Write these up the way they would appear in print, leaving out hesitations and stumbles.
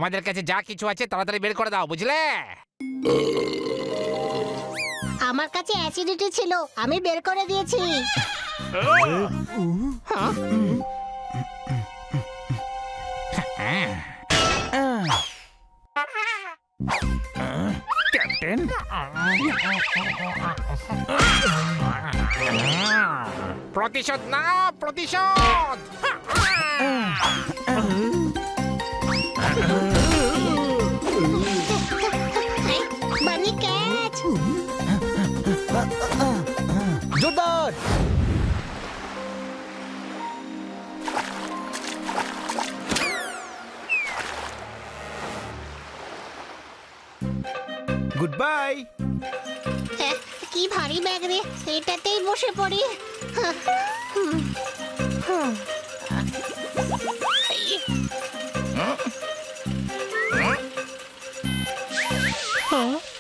আমাদের কাছে যা কিছু আছে তাড়াতাড়ি বের করে দাও, বুঝলে? আমার কাছে অ্যাসিডিটি ছিল, আমি বের করে দিয়েছি। ক্যাপ্টেন, প্রতিশোধ না, প্রতিশোধ। বানি ক্যাচ। জোরদার। Good bye. কি ভারী ব্যাগ রে, এটাতেই বসে পড়ি।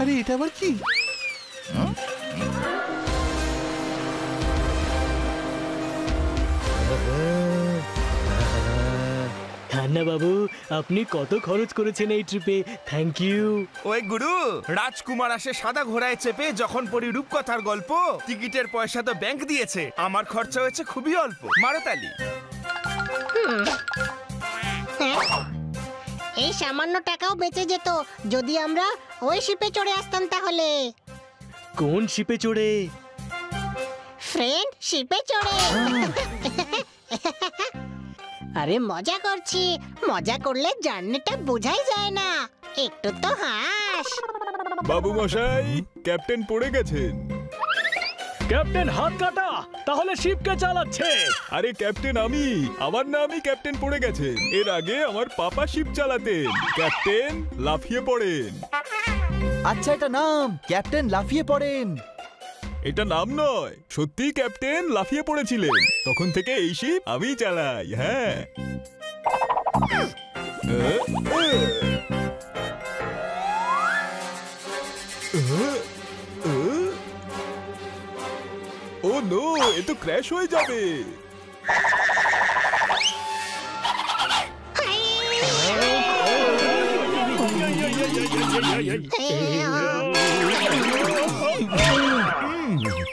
আরে এটা আবার কি? খান্না বাবু, আপনি কত খরচ করেছেন এই ট্রিপে? Thank you. ওই গুরু, রাজকুমার আসে সাদা ঘোড়ায় চেপে, যখন পড়ি রূপকথার গল্প। টিকিটের পয়সা তো ব্যাংক দিয়েছে, আমার খরচা হয়েছে খুবই অল্প। মারো তালি। এই সামান্য টাকাও বেঁচে যেত যদি আমরা ওই শিপে চড়ে আসতাম। তাহলে কোন শিপে চড়ে? ফ্রেন্ড শিপে চড়ে। আরে মজা করছি, মজা করলে জার্নিটা বোঝাই যায় না। একটু তো হাস। বাবু মশাই, ক্যাপ্টেন পড়ে গেছেন। ক্যাপ্টেন হাত কাটা, তাহলে শিপ কে চালাচ্ছে? আরে ক্যাপ্টেন আমি, আমার নামই ক্যাপ্টেন পড়ে গেছেন। এর আগে আমার পাপা শিপ চালাতেন। ক্যাপ্টেন লাফিয়ে পড়েন। আচ্ছা, এটা নাম, ক্যাপ্টেন লাফিয়ে পড়েন। এটা নাম নয়, সত্যি ক্যাপ্টেন লাফিয়ে পড়েছিলেন। তখন থেকে এই শিপ আমি চালাই। হ্যাঁ। ও নো, এ তো ক্র্যাশ হয়ে যাবে।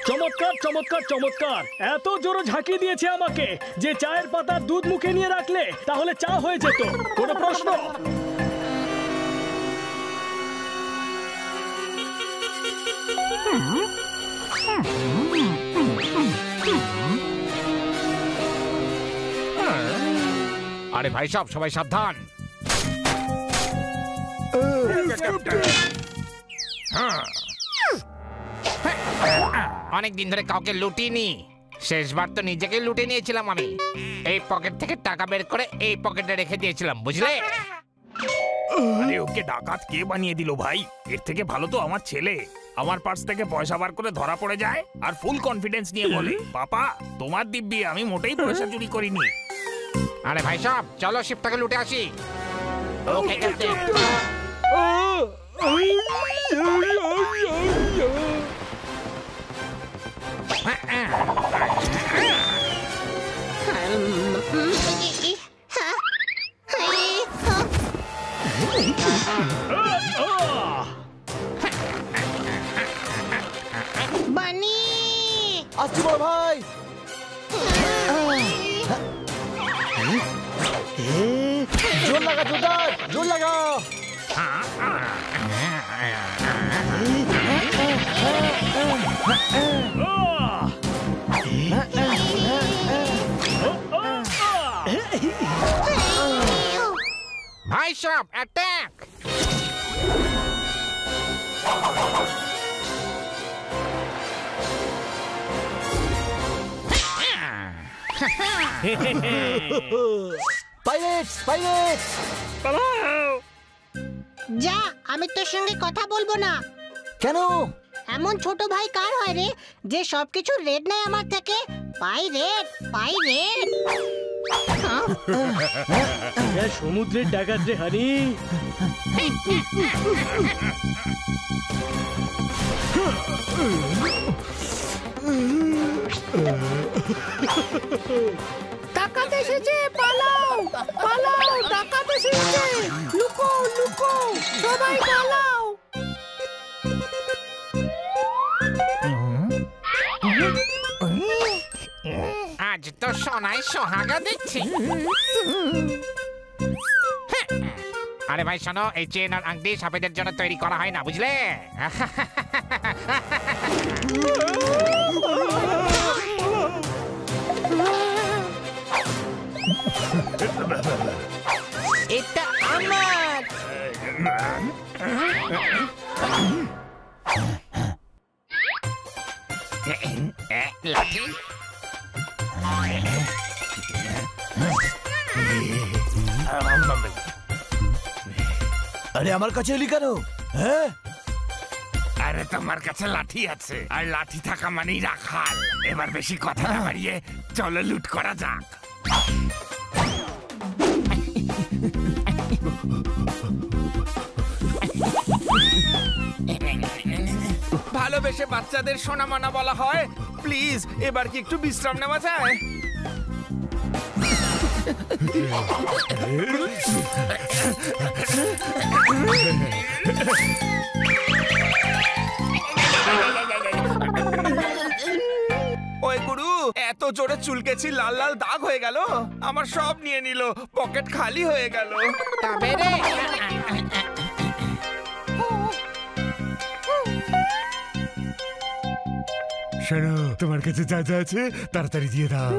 চমৎকার চমৎকার চমৎকার! এত জোরে ঝাঁকি দিয়েছে আমাকে যে চায়ের পাতা দুধ মুখে নিয়ে রাখলে তাহলে চা হয়ে যেত। কোনো প্রশ্ন? আরে ভাই সব, সবাই সাবধান। অনেকদিন ধরে কাউকে লুটিনি, শেষবার তো নিজেকে লুটে নিয়েছিলাম আমি। এই পকেট থেকে টাকা বের করে এই পকেটে রেখে দিয়েছিলাম, বুঝলে? আরে ওকে ডাকাত কে বানিয়ে দিল ভাই? এর থেকে ভালো তো আমার ছেলে আমার পার্স থেকে পয়সা বার করে ধরা পড়ে যায় আর ফুল কনফিডেন্স নিয়ে বলে, পাপা তোমার দিব্যি, আমি মোটেই পয়সা চুরি করিনি। আরে ভাই সব, চলো শিপটাকে লুটে আসি। ওকে ক্যাপ্টেন। বানি আসছি বড় ভাই। জোর লাগা, জোরদার, জোর লাগা। ভাই সব, অ্যাটাক! Pirates, pirates! যা, আমি তোর সঙ্গে কথা বলবো না। কেন? এমন ছোট ভাই কার হয় রে যে সবকিছু রেড নেয় আমার থেকে? Pirate, pirate. সমুদ্রের ডাকাত রে হানি। ডাকাত এসেছে, পালাও পালাও, ডাকাত এসেছে। এসেছে লুকো লুকো সবাই পালাও আজ তো সোনায় সোহাগা দেখছি। আরে ভাই শোনো, এই চেন আর আংটি সাপেদের জন্য তৈরি করা হয় না, বুঝলে? এটা আমার লাঠি আরে আমার কাছে এলি কেন? হ্যাঁ, আরে তোমার কাছে লাঠি আছে, আর লাঠি থাকা মানেই রাখাল। এবার বেশি কথা না বাড়িয়ে চলো লুট করা যাক। ভালোবেসে বাচ্চাদের সোনা মানা বলা হয়। প্লিজ এবার কি একটু বিশ্রাম নেওয়া যায়? ওই গুরু, এত জোরে চুলকেছি লাল লাল দাগ হয়ে গেল, আমার সব নিয়ে নিল, পকেট খালি হয়ে গেল। তবে রে শোনো, তোমার কাছে যা যা আছে তাড়াতাড়ি দিয়ে দাও।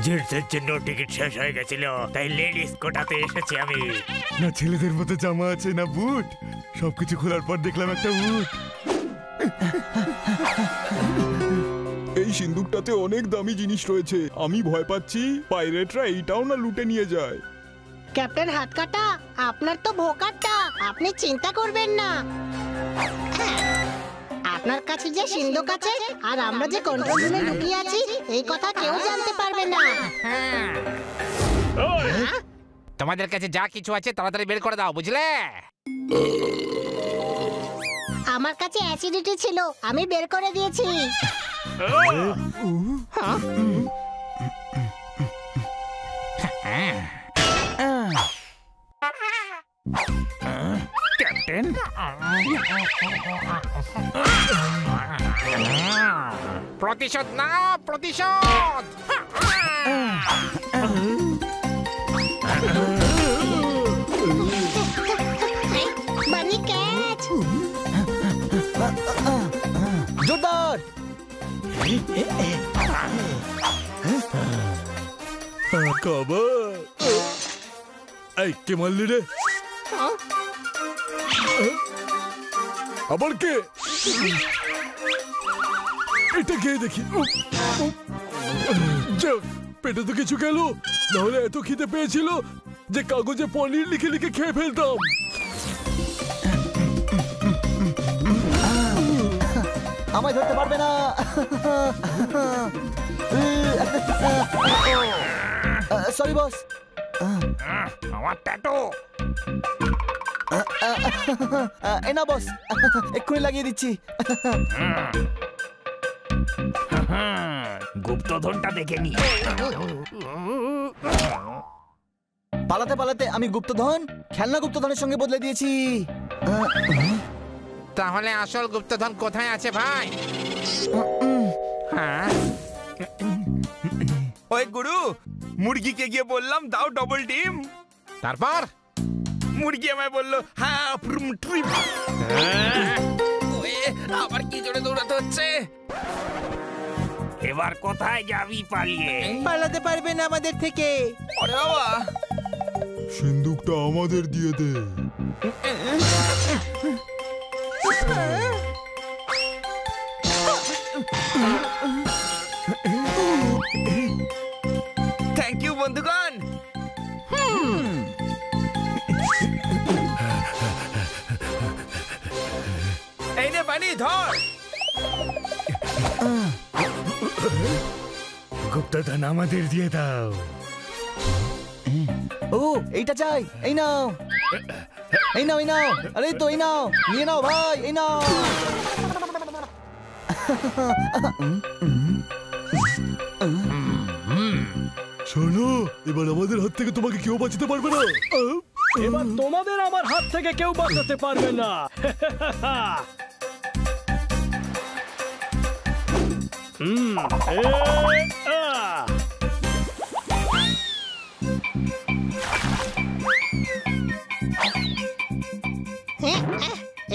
জেন্টসের জন্য টিকিট শেষ হয়ে গেছিল, তাই লেডিস কোটাতে এসেছি আমি। না ছেলেদের মতো জামা আছে, না বুট। সবকিছু খোলার পর দেখলাম একটা বুট। এই সিন্দুকটাতে অনেক দামি জিনিস রয়েছে। আমি ভয় পাচ্ছি পাইরেটরা এইটাও না লুটে নিয়ে যায়। ক্যাপ্টেন হাতকাটা, আপনার তো ভোকারটা, আপনি চিন্তা করবেন না। আপনার কাছে যে সিন্ধুক আছে আর আমরা যে কন্ট্রোল রুমে লুকিয়ে আছি, এই কথা কেউ জানতে পারবে না। তোমাদের কাছে যা কিছু আছে তাড়াতাড়ি বের করে দাও, বুঝলে? আমার কাছে অ্যাসিডিটি ছিল, আমি বের করে দিয়েছি। ক্যাপ্টেন, প্রতিশোধ না, প্রতিশোধ। বানি ক্যাচ, জোরদার। খবর এই কে মারলি রে? আবার কে? এটা কে দেখি? যাক, পেটে তো কিছু গেল, নাহলে এত খিদে পেয়েছিল যে কাগজে পনির লিখে লিখে খেয়ে ফেলতাম। আমায় ধরতে পারবে না। Sorry boss. আমার ট্যাটু। এই না বস, এক্ষুনি লাগিয়ে দিচ্ছি। গুপ্তধনটা দেখে নি। পালাতে পালাতে আমি গুপ্তধন খেলনা গুপ্তধনের সঙ্গে বদলে দিয়েছি। তাহলে আসল গুপ্তধন কোথায় আছে ভাই? হ্যাঁ, ওই গুরু, মুরগিকে গিয়ে বললাম দাও ডবল ডিম। তারপর মুরগি আমায় বললো হ্যাঁ ট্রিপ। আবার কি জোরে দৌড়াতে হচ্ছে। এবার কোথায় যাবি পালিয়ে? পালাতে পারবেন আমাদের থেকে। ওরে বাবা, সিন্দুকটা আমাদের দিয়ে দে। থ্যাংক ইউ বন্ধুগণ। এই নে বানি, ধর। গুপ্তধন আমাদের দিয়ে দাও। ও এইটা চাই, এই নাও, এই নাও, এই নাও। আরে তো এই নাও, নিয়ে নাও ভাই, এই নাও। এবার আমাদের হাত থেকে তোমাকে কেউ বাঁচাতে পারবে না। এবার তোমাদের আমার হাত থেকে কেউ বাঁচাতে পারবে না।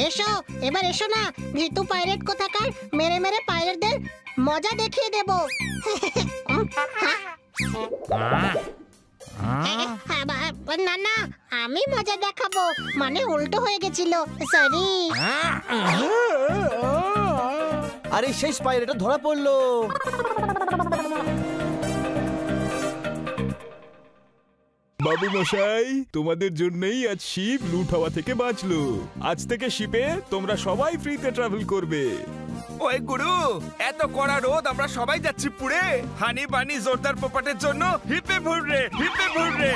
এসো এবার এসো না ভীতু পাইরেট কোথাকার, মেরে মেরে পাইরেটদের মজা দেখিয়ে দেব। না না আমি মজা দেখাবো, মানে উল্টো হয়ে গেছিল, সরি। আরে সেই স্পাইরেটা ধরা পড়লো। বাবু মশাই, তোমাদের জন্যই আজ শিপ লুট হওয়া থেকে বাঁচলো। আজ থেকে শিপে তোমরা সবাই ফ্রিতে ট্রাভেল করবে। ওই গুরু, এত কড়া রোদ আমরা সবাই যাচ্ছি পুড়ে। হানি বানি জোরদার পোপাটের জন্য হিপে ভুররে, হিপে ভুররে।